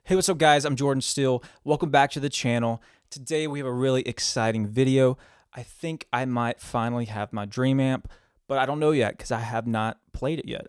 Hey, what's up guys? I'm Jordan Steele. Welcome back to the channel. Today we have a really exciting video. I think I might finally have my dream amp, but I don't know yet because I have not played it yet.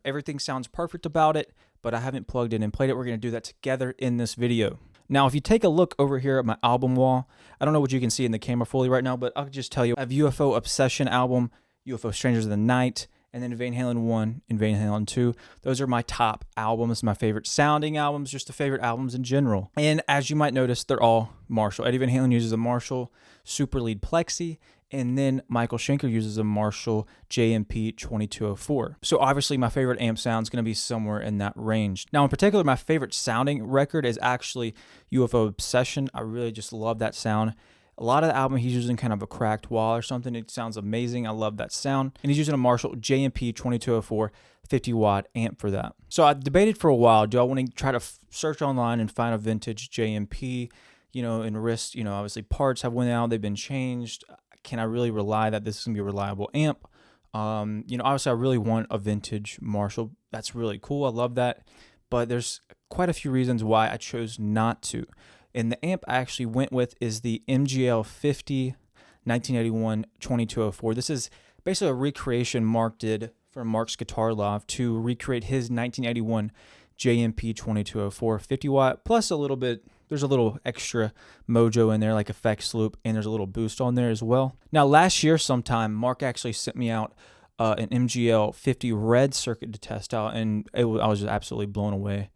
Everything sounds perfect about it, but I haven't plugged in and played it. We're going to do that together in this video. Now, if you take a look over here at my album wall, I don't know what you can see in the camera fully right now, but I'll just tell you, I have UFO Obsession album, UFO Strangers of the Night, and then Van Halen 1 and Van Halen 2. Those are my top albums, my favorite sounding albums, just the favorite albums in general. And as you might notice, they're all Marshall. Eddie Van Halen uses a Marshall Super Lead Plexi, and then Michael Schenker uses a Marshall JMP 2204. So obviously my favorite amp sound is going to be somewhere in that range. Now in particular, my favorite sounding record is actually UFO Obsession. I really just love that sound. A lot of the album, he's using kind of a cracked wall or something. It sounds amazing. I love that sound. And he's using a Marshall JMP 2204 50-watt amp for that. So I debated for a while, do I want to try to search online and find a vintage JMP, and risk, obviously parts have went out, they've been changed. Can I really rely that this is going to be a reliable amp? Obviously I really want a vintage Marshall. That's really cool. I love that. But there's quite a few reasons why I chose not to. And the amp I actually went with is the MGL 50 1981 2204. This is basically a recreation Mark did for Mark's Guitar Live to recreate his 1981 JMP 2204 50-watt, plus a little bit, there's a little extra mojo in there, like effects loop, and there's a little boost on there as well. Now, last year sometime, Mark actually sent me out an MGL 50 red circuit to test out, and I was just absolutely blown away.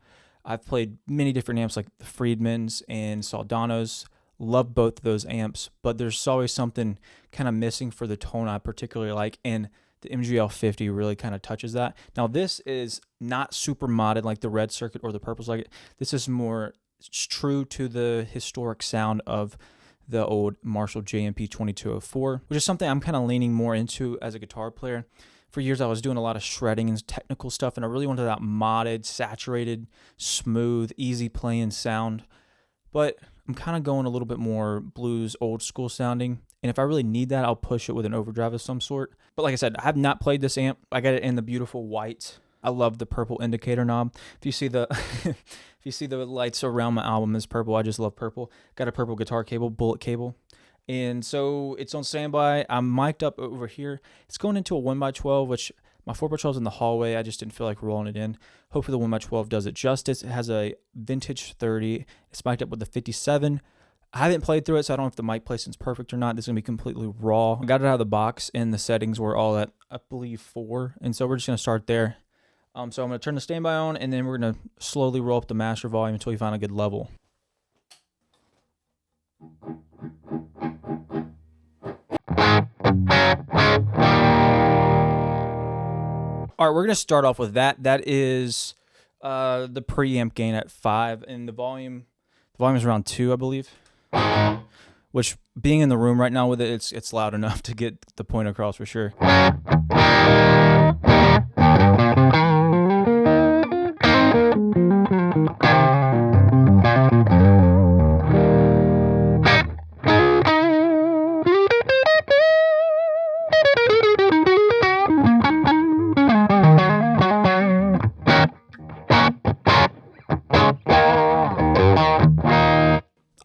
I've played many different amps like the Friedmans and Soldanos. Love both of those amps, but there's always something kind of missing for the tone I particularly like, and the MGL 50 really kind of touches that. Now, this is not super modded like the red circuit or the purples like it. This is more true to the historic sound of the old Marshall JMP 2204, which is something I'm kind of leaning more into as a guitar player. For years, I was doing a lot of shredding and technical stuff, and I really wanted that modded, saturated, smooth, easy playing sound. But I'm kind of going a little bit more blues, old school sounding. And if I really need that, I'll push it with an overdrive of some sort. But like I said, I have not played this amp. I got it in the beautiful white. I love the purple indicator knob. If you see the if you see the lights around my album is purple, I just love purple. Got a purple guitar cable, bullet cable. And so it's on standby. I'm mic'd up over here. It's going into a 1x12, which my 4x12 is in the hallway. I just didn't feel like rolling it in. Hopefully the 1x12 does it justice. It has a vintage 30. It's mic'd up with the 57. I haven't played through it, so I don't know if the mic placement's perfect or not. This is going to be completely raw. I got it out of the box, and the settings were all at, I believe, 4. And so we're just going to start there. So I'm going to turn the standby on, and then we're going to slowly roll up the master volume until we find a good level. All right, we're going to start off with that. That is the preamp gain at 5, and the volume is around 2, I believe. Which, being in the room right now with it, it's loud enough to get the point across for sure.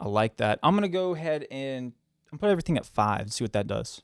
Like that. I'm gonna go ahead and put everything at 5 and see what that does.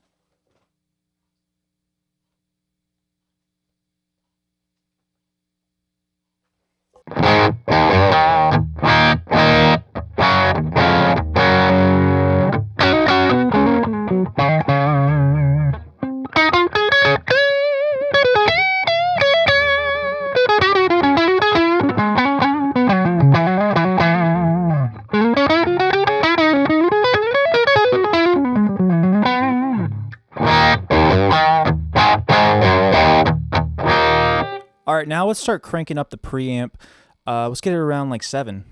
All right, now let's start cranking up the preamp. Let's get it around like 7.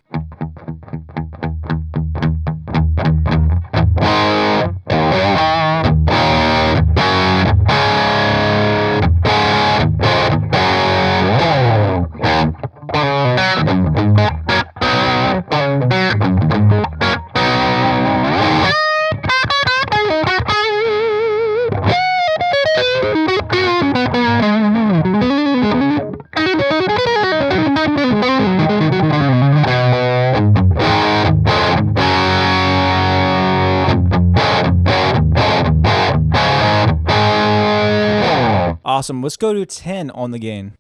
Awesome. Let's go to 10 on the gain.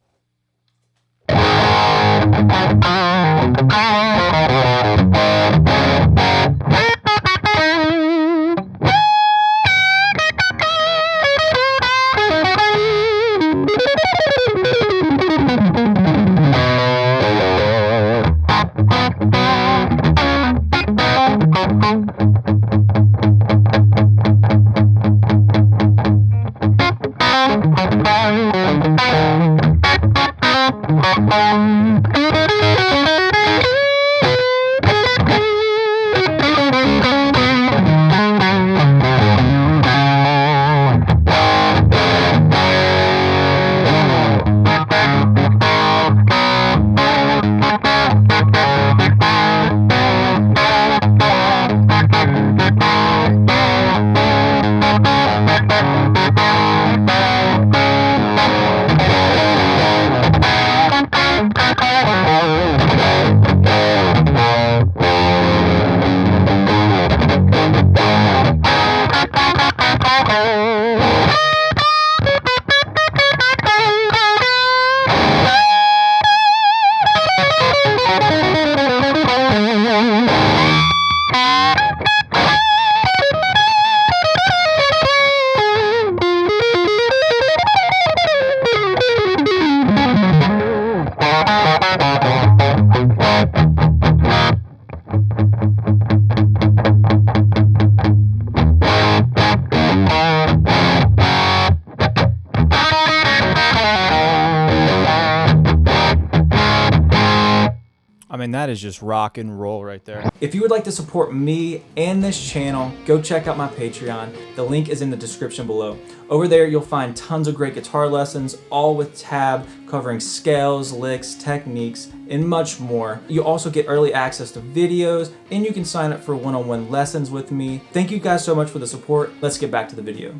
I mean, that is just rock and roll right there. If you would like to support me and this channel, go check out my Patreon. The link is in the description below. Over there, you'll find tons of great guitar lessons, all with tab, covering scales, licks, techniques, and much more. You also get early access to videos, and you can sign up for one-on-one lessons with me. Thank you guys so much for the support. Let's get back to the video.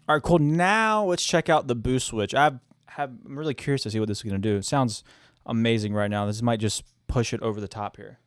All right, cool. Now let's check out the boost switch. I'm really curious to see what this is going to do. It sounds amazing right now. This might just push it over the top here.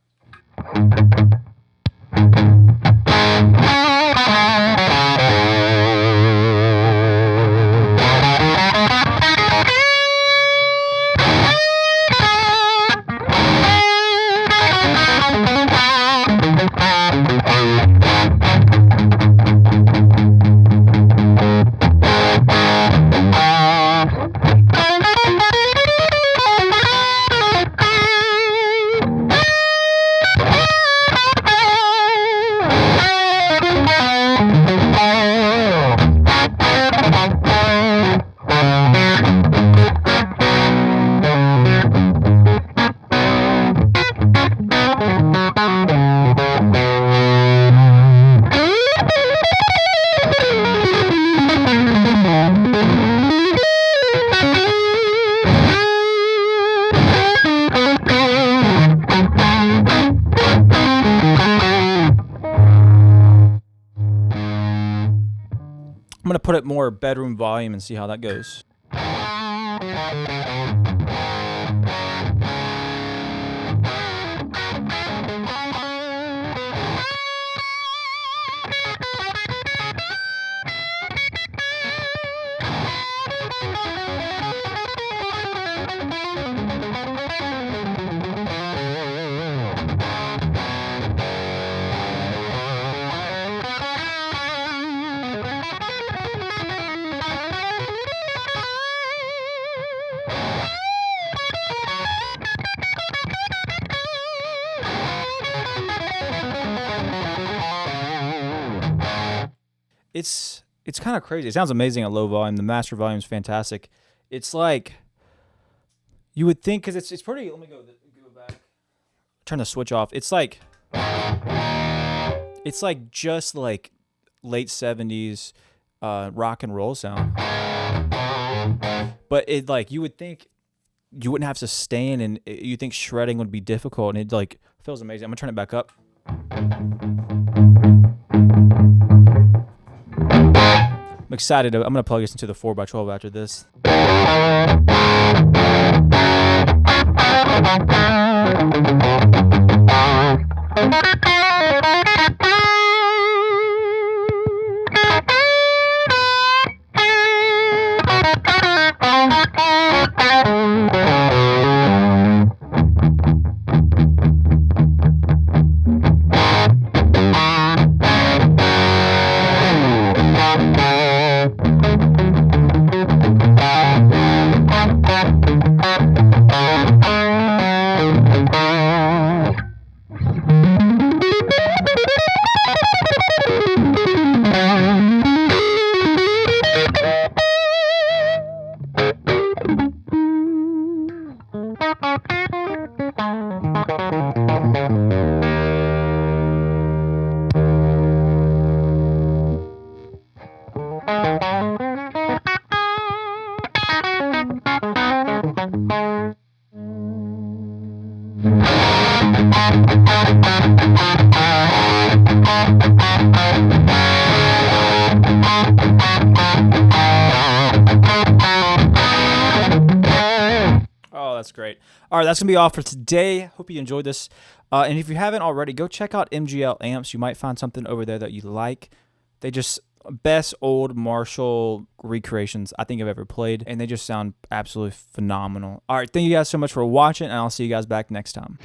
I'm going to put it more bedroom volume and see how that goes. it's kind of crazy. It sounds amazing at low volume. The master volume is fantastic. It's like you would think, because it's pretty. Let me go back. Turn the switch off. It's like just like late 70s rock and roll sound. But it, like, you would think you wouldn't have sustain, and you think shredding would be difficult, and it like feels amazing. I'm gonna turn it back up. I'm excited. I'm gonna plug this into the 4x12 after this. Oh, that's great. All right, that's going to be all for today. Hope you enjoyed this. And if you haven't already, go check out MGL Amps. You might find something over there that you like. They just best old Marshall recreations I think I've ever played, and they just sound absolutely phenomenal. All right, thank you guys so much for watching, and I'll see you guys back next time.